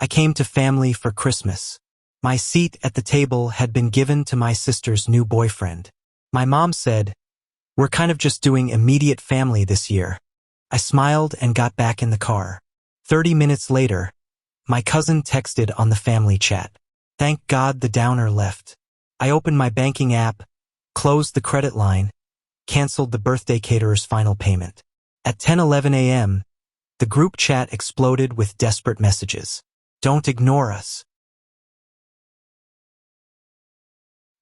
I came to family for Christmas. My seat at the table had been given to my sister's new boyfriend. My mom said, "We're kind of just doing immediate family this year." I smiled and got back in the car. 30 minutes later, my cousin texted on the family chat. Thank God the downer left. I opened my banking app, closed the credit line, canceled the birthday caterer's final payment. At 10:11 a.m., the group chat exploded with desperate messages. Don't ignore us.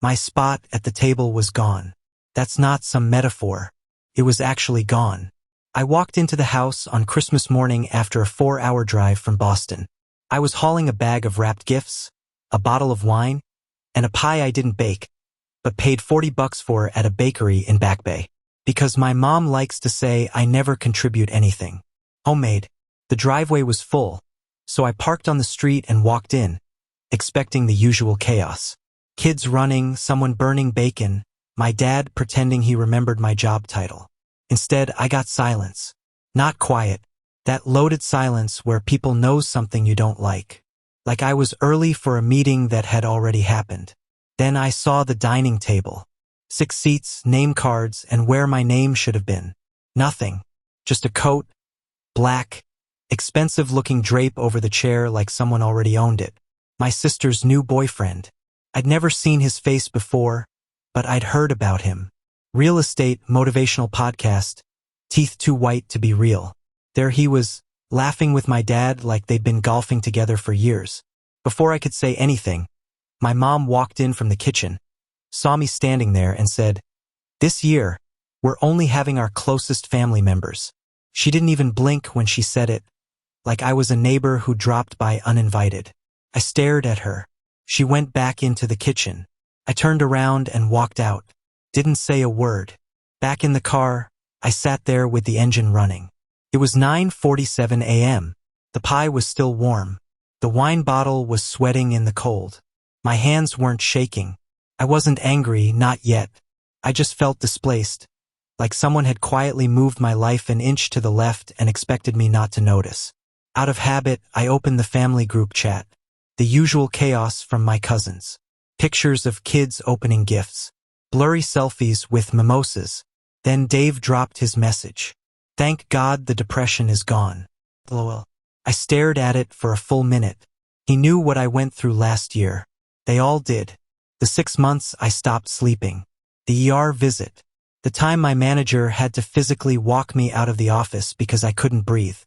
My spot at the table was gone. That's not some metaphor. It was actually gone. I walked into the house on Christmas morning after a 4-hour drive from Boston. I was hauling a bag of wrapped gifts, a bottle of wine, and a pie I didn't bake, but paid $40 for at a bakery in Back Bay. Because my mom likes to say I never contribute anything. Homemade. The driveway was full, so I parked on the street and walked in, expecting the usual chaos. Kids running, someone burning bacon, my dad pretending he remembered my job title. Instead, I got silence. Not quiet. That loaded silence where people know something you don't like. Like I was early for a meeting that had already happened. Then I saw the dining table. 6 seats, name cards, and where my name should have been. Nothing. Just a coat, black, expensive-looking drape over the chair like someone already owned it. My sister's new boyfriend. I'd never seen his face before, but I'd heard about him. Real estate, motivational podcast, teeth too white to be real. There he was, laughing with my dad like they'd been golfing together for years. Before I could say anything, my mom walked in from the kitchen, saw me standing there and said, "This year, we're only having our closest family members." She didn't even blink when she said it, like I was a neighbor who dropped by uninvited. I stared at her. She went back into the kitchen. I turned around and walked out. Didn't say a word. Back in the car, I sat there with the engine running. It was 9:47 a.m. The pie was still warm. The wine bottle was sweating in the cold. My hands weren't shaking. I wasn't angry, not yet. I just felt displaced, like someone had quietly moved my life an inch to the left and expected me not to notice. Out of habit, I opened the family group chat. The usual chaos from my cousins. Pictures of kids opening gifts. Blurry selfies with mimosas. Then Dave dropped his message. Thank God the depression is gone. LOL. I stared at it for a full minute. He knew what I went through last year. They all did. The 6 months I stopped sleeping. The ER visit. The time my manager had to physically walk me out of the office because I couldn't breathe.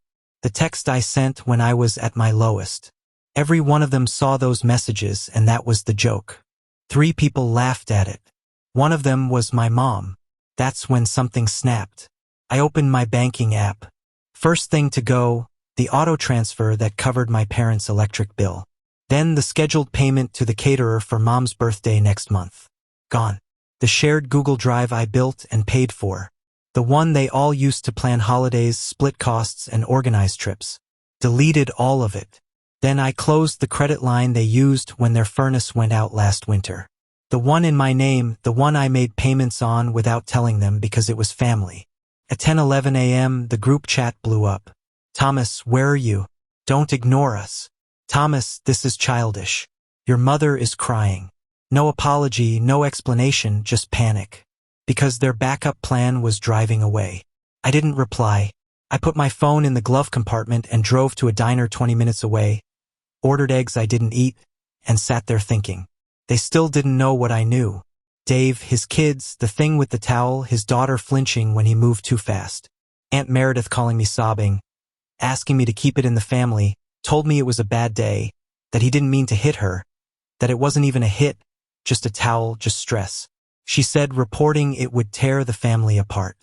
The text I sent when I was at my lowest. Every one of them saw those messages, and that was the joke. 3 people laughed at it. One of them was my mom. That's when something snapped. I opened my banking app. First thing to go, the auto transfer that covered my parents' electric bill. Then the scheduled payment to the caterer for mom's birthday next month. Gone. The shared Google Drive I built and paid for. The one they all used to plan holidays, split costs, and organize trips. Deleted all of it. Then I closed the credit line they used when their furnace went out last winter. The one in my name, the one I made payments on without telling them because it was family. At 10:11 a.m., the group chat blew up. Thomas, where are you? Don't ignore us. Thomas, this is childish. Your mother is crying. No apology, no explanation, just panic. Because their backup plan was driving away. I didn't reply. I put my phone in the glove compartment and drove to a diner 20 minutes away, ordered eggs I didn't eat, and sat there thinking. They still didn't know what I knew. Dave, his kids, the thing with the towel, his daughter flinching when he moved too fast. Aunt Meredith calling me sobbing, asking me to keep it in the family, told me it was a bad day, that he didn't mean to hit her, that it wasn't even a hit, just a towel, just stress. She said reporting it would tear the family apart.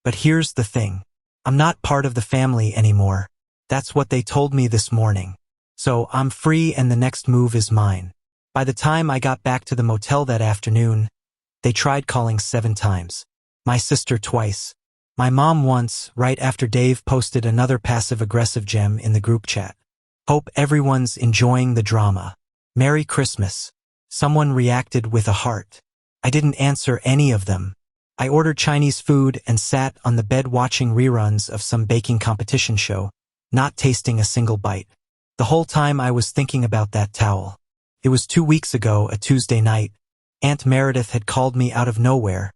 But here's the thing. I'm not part of the family anymore. That's what they told me this morning. So I'm free and the next move is mine. By the time I got back to the motel that afternoon, they tried calling 7 times. My sister twice. My mom once, right after Dave posted another passive-aggressive gem in the group chat. Hope everyone's enjoying the drama. Merry Christmas. Someone reacted with a heart. I didn't answer any of them. I ordered Chinese food and sat on the bed watching reruns of some baking competition show, not tasting a single bite. The whole time I was thinking about that towel. It was 2 weeks ago, a Tuesday night. Aunt Meredith had called me out of nowhere,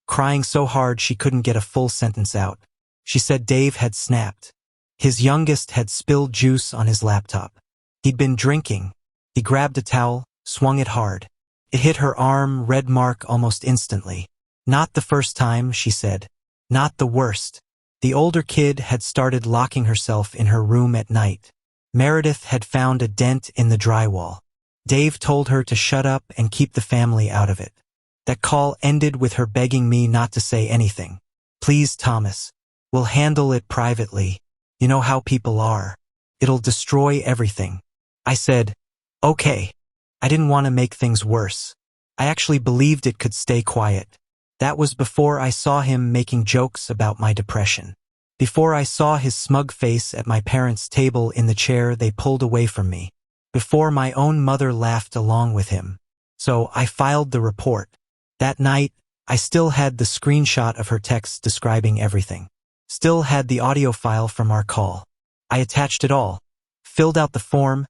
crying so hard she couldn't get a full sentence out. She said Dave had snapped. His youngest had spilled juice on his laptop. He'd been drinking. He grabbed a towel, swung it hard. It hit her arm, red mark almost instantly. Not the first time, she said. Not the worst. The older kid had started locking herself in her room at night. Meredith had found a dent in the drywall. Dave told her to shut up and keep the family out of it. That call ended with her begging me not to say anything. Please, Thomas. We'll handle it privately. You know how people are. It'll destroy everything. I said, okay. I didn't want to make things worse. I actually believed it could stay quiet. That was before I saw him making jokes about my depression. Before I saw his smug face at my parents' table in the chair they pulled away from me. Before my own mother laughed along with him. So I filed the report. That night, I still had the screenshot of her text describing everything. Still had the audio file from our call. I attached it all, filled out the form,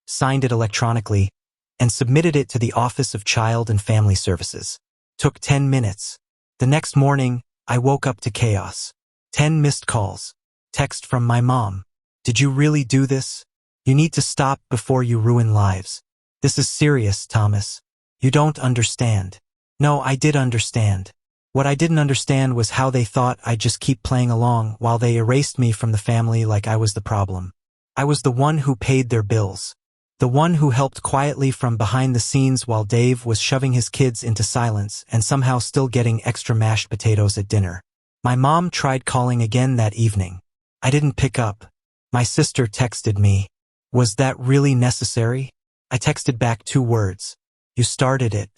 signed it electronically, and submitted it to the Office of Child and Family Services. Took 10 minutes. The next morning, I woke up to chaos. 10 missed calls. Text from my mom. Did you really do this? You need to stop before you ruin lives. This is serious, Thomas. You don't understand. No, I did understand. What I didn't understand was how they thought I'd just keep playing along while they erased me from the family like I was the problem. I was the one who paid their bills. The one who helped quietly from behind the scenes while Dave was shoving his kids into silence and somehow still getting extra mashed potatoes at dinner. My mom tried calling again that evening. I didn't pick up. My sister texted me. Was that really necessary? I texted back 2 words. You started it.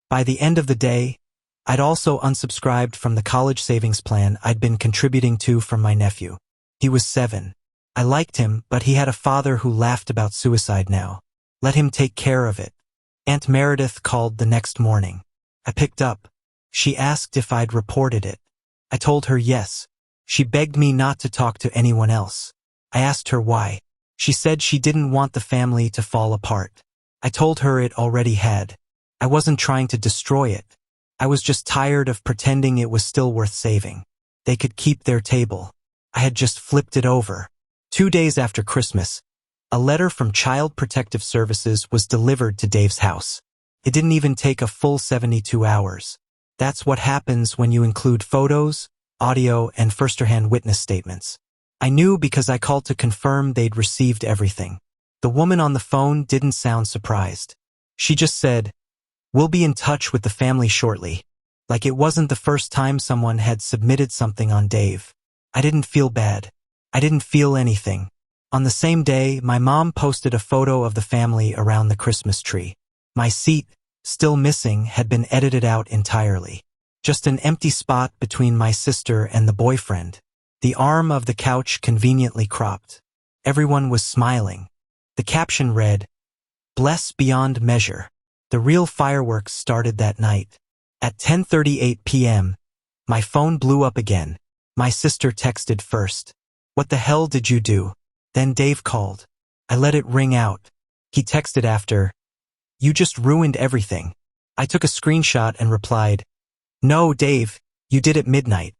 By the end of the day, I'd also unsubscribed from the college savings plan I'd been contributing to from my nephew. He was 7. I liked him, but he had a father who laughed about suicide now. Let him take care of it. Aunt Meredith called the next morning. I picked up. She asked if I'd reported it. I told her yes. She begged me not to talk to anyone else. I asked her why. She said she didn't want the family to fall apart. I told her it already had. I wasn't trying to destroy it. I was just tired of pretending it was still worth saving. They could keep their table. I had just flipped it over. 2 days after Christmas, a letter from Child Protective Services was delivered to Dave's house. It didn't even take a full 72 hours. That's what happens when you include photos, audio, and first-hand witness statements. I knew because I called to confirm they'd received everything. The woman on the phone didn't sound surprised. She just said, "We'll be in touch with the family shortly." Like it wasn't the first time someone had submitted something on Dave. I didn't feel bad. I didn't feel anything. On the same day, my mom posted a photo of the family around the Christmas tree. My seat, still missing, had been edited out entirely. Just an empty spot between my sister and the boyfriend. The arm of the couch conveniently cropped. Everyone was smiling. The caption read, "Bless beyond measure." The real fireworks started that night. At 10:38 p.m., my phone blew up again. My sister texted first. "What the hell did you do?" Then Dave called. I let it ring out. He texted after, "You just ruined everything." I took a screenshot and replied, "No, Dave, you did at midnight."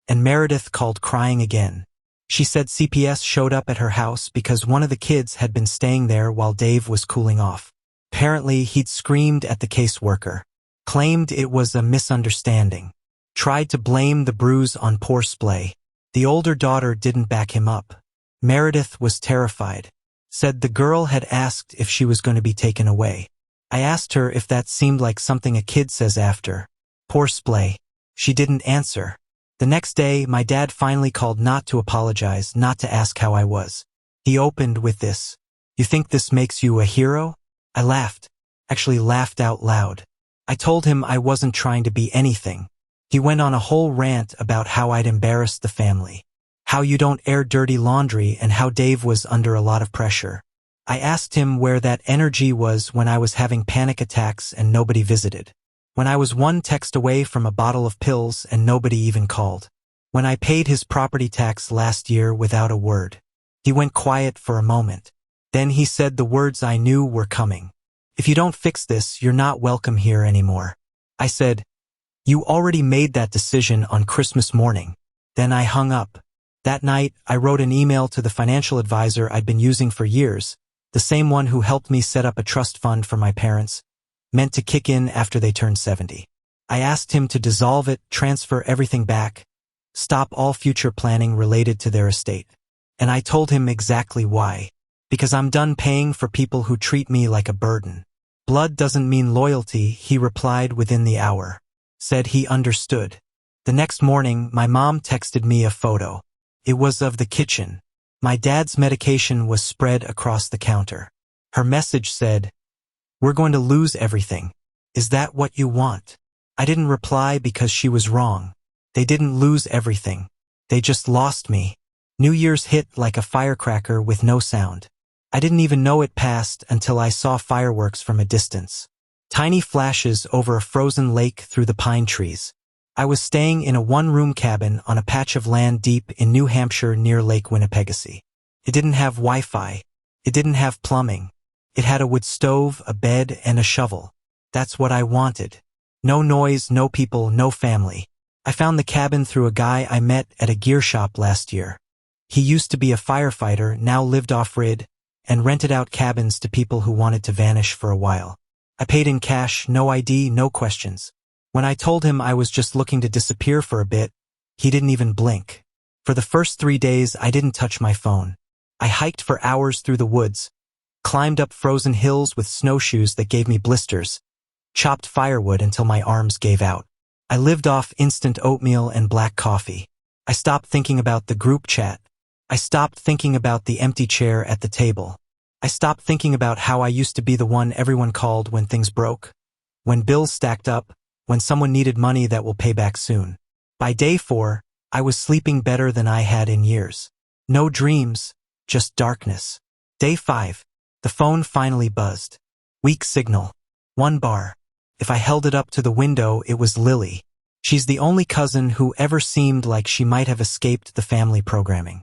And Meredith called crying again. She said CPS showed up at her house because one of the kids had been staying there while Dave was cooling off. Apparently, he'd screamed at the caseworker, claimed it was a misunderstanding, tried to blame the bruise on poor Splay. The older daughter didn't back him up. Meredith was terrified, said the girl had asked if she was going to be taken away. I asked her if that seemed like something a kid says after. Poor Splay. She didn't answer. The next day, my dad finally called not to apologize, not to ask how I was. He opened with this, "You think this makes you a hero?" I laughed, actually laughed out loud. I told him I wasn't trying to be anything. He went on a whole rant about how I'd embarrassed the family, how you don't air dirty laundry, and how Dave was under a lot of pressure. I asked him where that energy was when I was having panic attacks and nobody visited. When I was one text away from a bottle of pills and nobody even called. When I paid his property tax last year without a word. He went quiet for a moment. Then he said the words I knew were coming. If you don't fix this, you're not welcome here anymore. I said, you already made that decision on Christmas morning. Then I hung up. That night, I wrote an email to the financial advisor I'd been using for years, the same one who helped me set up a trust fund for my parents, meant to kick in after they turned 70. I asked him to dissolve it, transfer everything back, stop all future planning related to their estate. And I told him exactly why. Because I'm done paying for people who treat me like a burden. Blood doesn't mean loyalty, he replied within the hour. Said he understood. The next morning, my mom texted me a photo. It was of the kitchen. My dad's medication was spread across the counter. Her message said, "We're going to lose everything. Is that what you want?" I didn't reply because she was wrong. They didn't lose everything. They just lost me. New Year's hit like a firecracker with no sound. I didn't even know it passed until I saw fireworks from a distance. Tiny flashes over a frozen lake through the pine trees. I was staying in a one-room cabin on a patch of land deep in New Hampshire near Lake Winnipegosis. It didn't have Wi-Fi. It didn't have plumbing. It had a wood stove, a bed, and a shovel. That's what I wanted. No noise, no people, no family. I found the cabin through a guy I met at a gear shop last year. He used to be a firefighter, now lived off-grid, and rented out cabins to people who wanted to vanish for a while. I paid in cash, no ID, no questions. When I told him I was just looking to disappear for a bit, he didn't even blink. For the first 3 days, I didn't touch my phone. I hiked for hours through the woods, climbed up frozen hills with snowshoes that gave me blisters, chopped firewood until my arms gave out. I lived off instant oatmeal and black coffee. I stopped thinking about the group chat. I stopped thinking about the empty chair at the table. I stopped thinking about how I used to be the one everyone called when things broke, when bills stacked up, when someone needed money that will pay back soon. By day 4, I was sleeping better than I had in years. No dreams, just darkness. Day 5, the phone finally buzzed. Weak signal. 1 bar. If I held it up to the window, it was Lily. She's the only cousin who ever seemed like she might have escaped the family programming.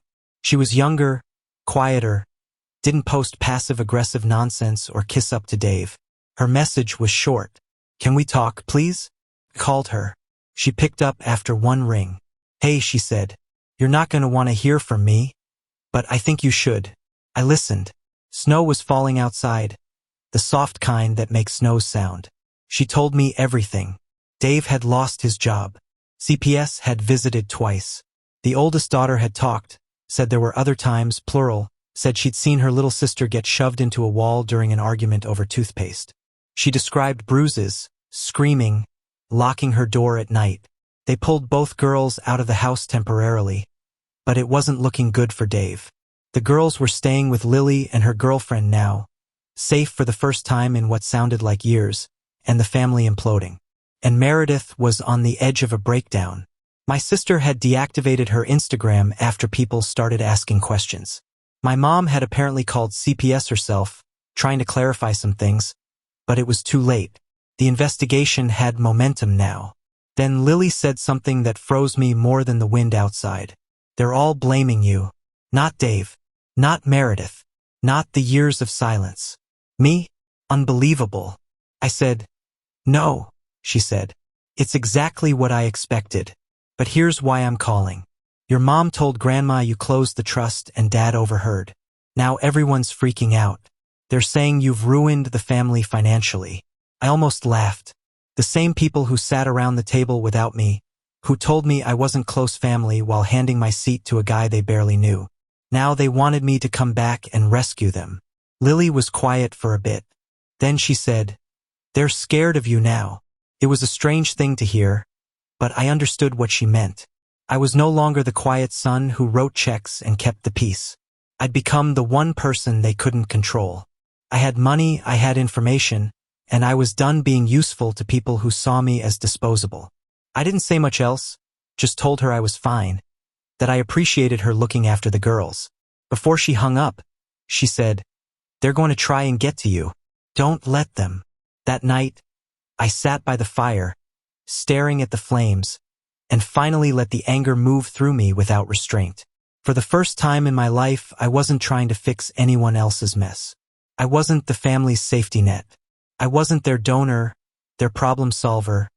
She was younger, quieter, didn't post passive-aggressive nonsense or kiss up to Dave. Her message was short. "Can we talk, please?" I called her. She picked up after 1 ring. "Hey," she said. "You're not going to want to hear from me, but I think you should." I listened. Snow was falling outside, the soft kind that makes snows sound. She told me everything. Dave had lost his job. CPS had visited twice. The oldest daughter had talked, said there were other times, plural, said she'd seen her little sister get shoved into a wall during an argument over toothpaste. She described bruises, screaming, locking her door at night. They pulled both girls out of the house temporarily, but it wasn't looking good for Dave. The girls were staying with Lily and her girlfriend now, safe for the first time in what sounded like years, and the family imploding. And Meredith was on the edge of a breakdown. My sister had deactivated her Instagram after people started asking questions. My mom had apparently called CPS herself, trying to clarify some things, but it was too late. The investigation had momentum now. Then Lily said something that froze me more than the wind outside. "They're all blaming you. Not Dave. Not Meredith. Not the years of silence. Me? Unbelievable." I said, "No," she said. "It's exactly what I expected. But here's why I'm calling. Your mom told Grandma you closed the trust and Dad overheard. Now everyone's freaking out. They're saying you've ruined the family financially." I almost laughed. The same people who sat around the table without me, who told me I wasn't close family while handing my seat to a guy they barely knew. Now they wanted me to come back and rescue them. Lily was quiet for a bit. Then she said, "They're scared of you now." It was a strange thing to hear, but I understood what she meant. I was no longer the quiet son who wrote checks and kept the peace. I'd become the one person they couldn't control. I had money, I had information, and I was done being useful to people who saw me as disposable. I didn't say much else, just told her I was fine, that I appreciated her looking after the girls. Before she hung up, she said, "They're going to try and get to you. Don't let them." That night, I sat by the fire, staring at the flames, and finally let the anger move through me without restraint. For the first time in my life, I wasn't trying to fix anyone else's mess. I wasn't the family's safety net. I wasn't their donor, their problem solver,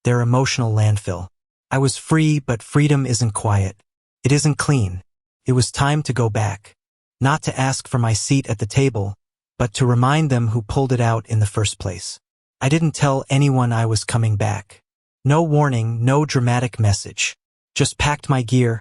their emotional landfill. I was free, but freedom isn't quiet. It isn't clean. It was time to go back. Not to ask for my seat at the table, but to remind them who pulled it out in the first place. I didn't tell anyone I was coming back. No warning, no dramatic message. Just packed my gear,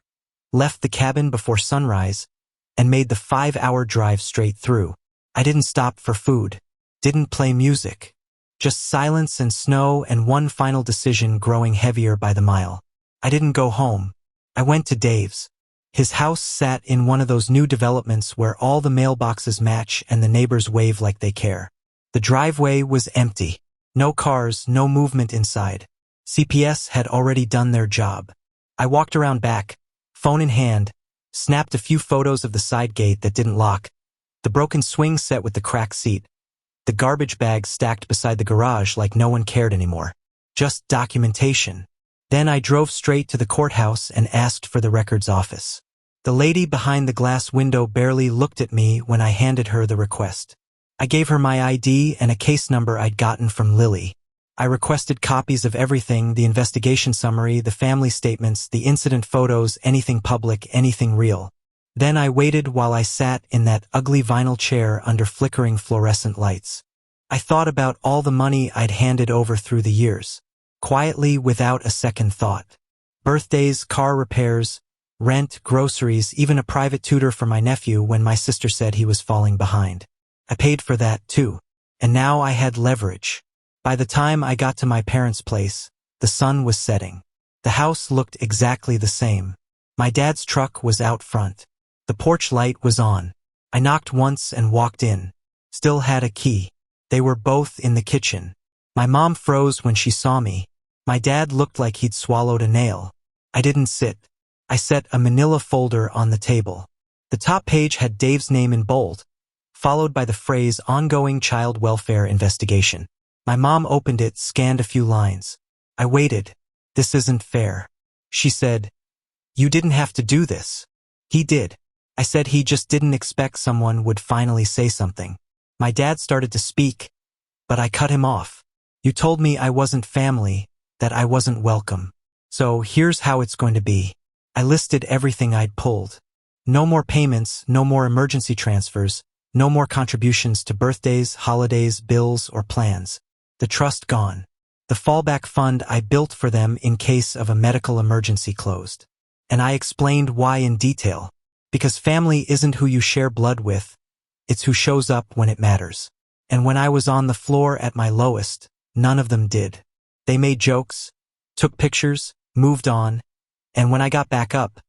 left the cabin before sunrise, and made the 5-hour drive straight through. I didn't stop for food, didn't play music. Just silence and snow and one final decision growing heavier by the mile. I didn't go home. I went to Dave's. His house sat in one of those new developments where all the mailboxes match and the neighbors wave like they care. The driveway was empty. No cars, no movement inside. CPS had already done their job. I walked around back, phone in hand, snapped a few photos of the side gate that didn't lock, the broken swing set with the cracked seat, the garbage bags stacked beside the garage like no one cared anymore. Just documentation. Then I drove straight to the courthouse and asked for the records office. The lady behind the glass window barely looked at me when I handed her the request. I gave her my ID and a case number I'd gotten from Lily. I requested copies of everything, the investigation summary, the family statements, the incident photos, anything public, anything real. Then I waited while I sat in that ugly vinyl chair under flickering fluorescent lights. I thought about all the money I'd handed over through the years, quietly without a second thought. Birthdays, car repairs, rent, groceries, even a private tutor for my nephew when my sister said he was falling behind. I paid for that too. And now I had leverage. By the time I got to my parents' place, the sun was setting. The house looked exactly the same. My dad's truck was out front. The porch light was on. I knocked once and walked in. Still had a key. They were both in the kitchen. My mom froze when she saw me. My dad looked like he'd swallowed a nail. I didn't sit. I set a manila folder on the table. The top page had Dave's name in bold, followed by the phrase ongoing child welfare investigation. My mom opened it, scanned a few lines. I waited. This isn't fair. She said, "You didn't have to do this." He did. I said he just didn't expect someone would finally say something. My dad started to speak, but I cut him off. "You told me I wasn't family, that I wasn't welcome. So here's how it's going to be." I listed everything I'd pulled. No more payments, no more emergency transfers, no more contributions to birthdays, holidays, bills, or plans. The trust gone. The fallback fund I built for them in case of a medical emergency closed. And I explained why in detail. Because family isn't who you share blood with, it's who shows up when it matters. And when I was on the floor at my lowest, none of them did. They made jokes, took pictures, moved on, and when I got back up,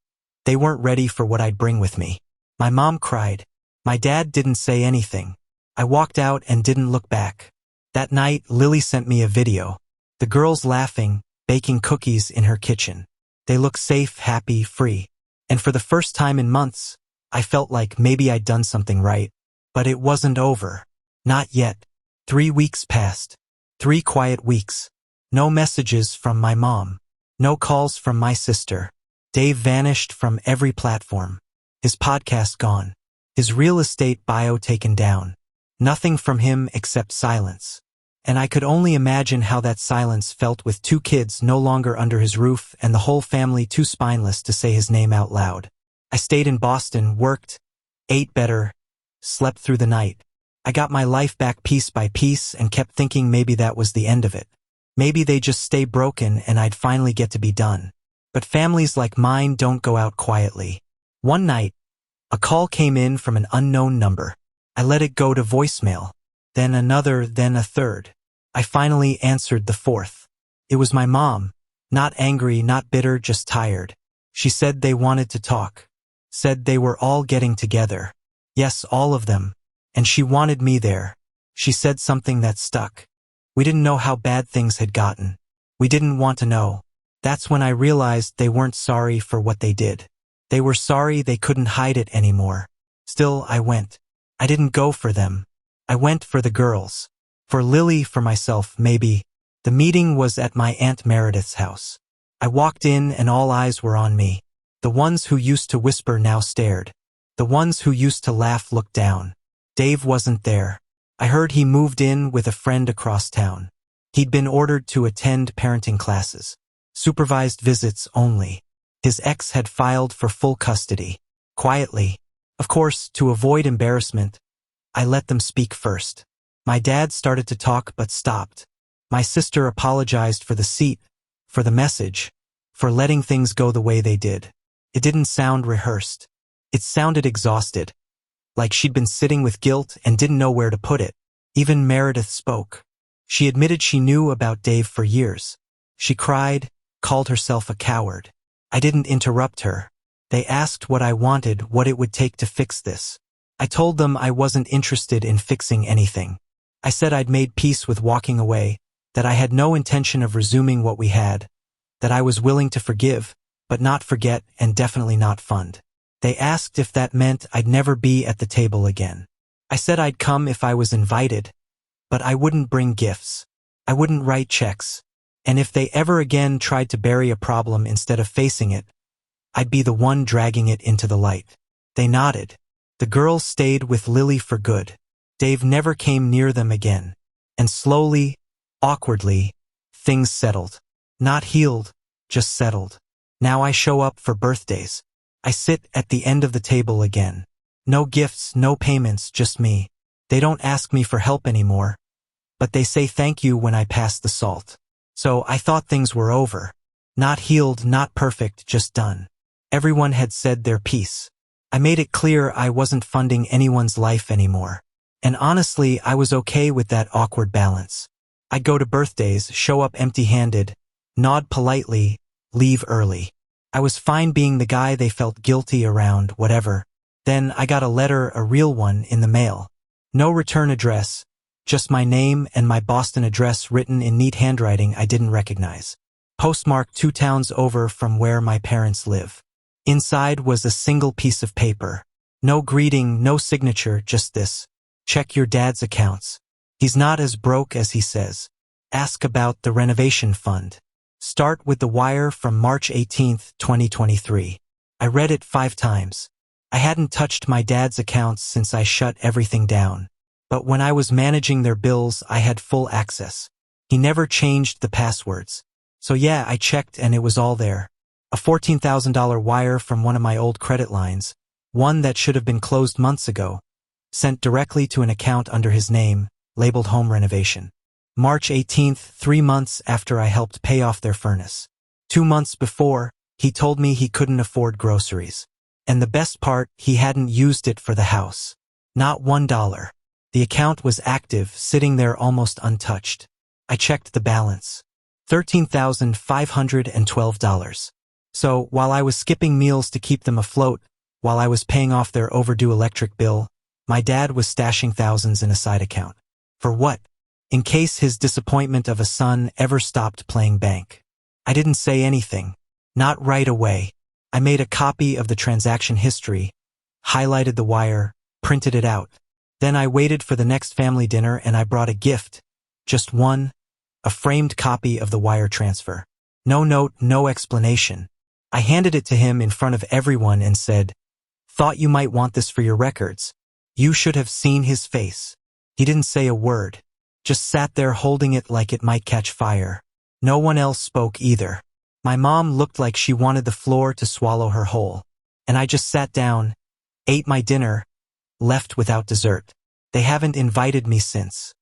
they weren't ready for what I'd bring with me. My mom cried. My dad didn't say anything. I walked out and didn't look back. That night, Lily sent me a video. The girls laughing, baking cookies in her kitchen. They looked safe, happy, free. And for the first time in months, I felt like maybe I'd done something right. But it wasn't over. Not yet. 3 weeks passed. 3 quiet weeks. No messages from my mom. No calls from my sister. Dave vanished from every platform. His podcast gone. His real estate bio taken down. Nothing from him except silence. And I could only imagine how that silence felt with 2 kids no longer under his roof and the whole family too spineless to say his name out loud. I stayed in Boston, worked, ate better, slept through the night. I got my life back piece by piece and kept thinking maybe that was the end of it. Maybe they just stay broken and I'd finally get to be done. But families like mine don't go out quietly. One night, a call came in from an unknown number. I let it go to voicemail. Then another, then a third. I finally answered the 4th. It was my mom. Not angry, not bitter, just tired. She said they wanted to talk. Said they were all getting together. Yes, all of them. And she wanted me there. She said something that stuck. We didn't know how bad things had gotten. We didn't want to know. That's when I realized they weren't sorry for what they did. They were sorry they couldn't hide it anymore. Still, I went. I didn't go for them. I went for the girls. For Lily, for myself, maybe. The meeting was at my Aunt Meredith's house. I walked in and all eyes were on me. The ones who used to whisper now stared. The ones who used to laugh looked down. Dave wasn't there. I heard he moved in with a friend across town. He'd been ordered to attend parenting classes. Supervised visits only. His ex had filed for full custody. Quietly. Of course, to avoid embarrassment, I let them speak first. My dad started to talk but stopped. My sister apologized for the seat, for the message, for letting things go the way they did. It didn't sound rehearsed. It sounded exhausted, like she'd been sitting with guilt and didn't know where to put it. Even Meredith spoke. She admitted she knew about Dave for years. She cried, called herself a coward. I didn't interrupt her. They asked what I wanted, what it would take to fix this. I told them I wasn't interested in fixing anything. I said I'd made peace with walking away, that I had no intention of resuming what we had, that I was willing to forgive, but not forget and definitely not fund. They asked if that meant I'd never be at the table again. I said I'd come if I was invited, but I wouldn't bring gifts. I wouldn't write checks. And if they ever again tried to bury a problem instead of facing it, I'd be the one dragging it into the light. They nodded. The girls stayed with Lily for good. Dave never came near them again. And slowly, awkwardly, things settled. Not healed, just settled. Now I show up for birthdays. I sit at the end of the table again. No gifts, no payments, just me. They don't ask me for help anymore, but they say thank you when I pass the salt. So I thought things were over. Not healed, not perfect, just done. Everyone had said their piece. I made it clear I wasn't funding anyone's life anymore. And honestly, I was okay with that awkward balance. I'd go to birthdays, show up empty-handed, nod politely, leave early. I was fine being the guy they felt guilty around, whatever. Then I got a letter, a real one, in the mail. No return address, just my name and my Boston address written in neat handwriting I didn't recognize. Postmarked 2 towns over from where my parents live. Inside was a single piece of paper. No greeting, no signature, just this. Check your dad's accounts. He's not as broke as he says. Ask about the renovation fund. Start with the wire from March 18, 2023. I read it 5 times. I hadn't touched my dad's accounts since I shut everything down. But when I was managing their bills, I had full access. He never changed the passwords. So yeah, I checked and it was all there. A $14,000 wire from one of my old credit lines, one that should have been closed months ago, sent directly to an account under his name, labeled home renovation. March 18th, 3 months after I helped pay off their furnace. 2 months before, he told me he couldn't afford groceries. And the best part, he hadn't used it for the house. Not $1. The account was active, sitting there almost untouched. I checked the balance. $13,512. So, while I was skipping meals to keep them afloat, while I was paying off their overdue electric bill, my dad was stashing thousands in a side account. For what? In case his disappointment of a son ever stopped playing bank. I didn't say anything. Not right away. I made a copy of the transaction history, highlighted the wire, printed it out. Then I waited for the next family dinner and I brought a gift. Just one, a framed copy of the wire transfer. No note, no explanation. I handed it to him in front of everyone and said, "Thought you might want this for your records." You should have seen his face. He didn't say a word, just sat there holding it like it might catch fire. No one else spoke either. My mom looked like she wanted the floor to swallow her whole. And I just sat down, ate my dinner, left without dessert. They haven't invited me since.